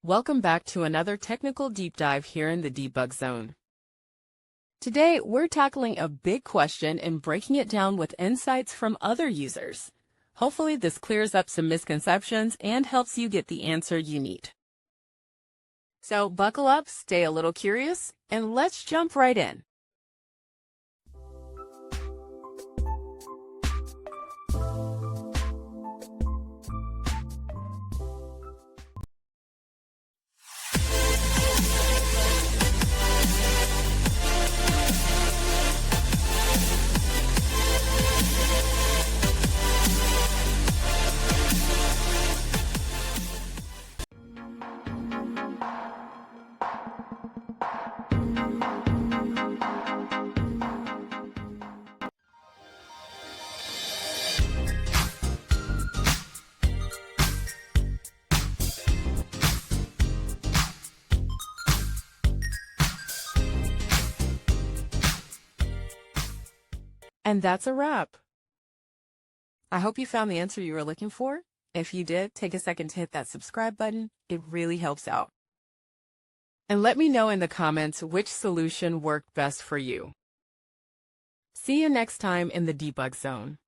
Welcome back to another technical deep dive here in the Debug Zone. Today, we're tackling a big question and breaking it down with insights from other users. Hopefully, this clears up some misconceptions and helps you get the answer you need. So buckle up, stay a little curious, and let's jump right in. And that's a wrap. I hope you found the answer you were looking for. If you did, take a second to hit that subscribe button. It really helps out. And let me know in the comments which solution worked best for you. See you next time in the Debug Zone.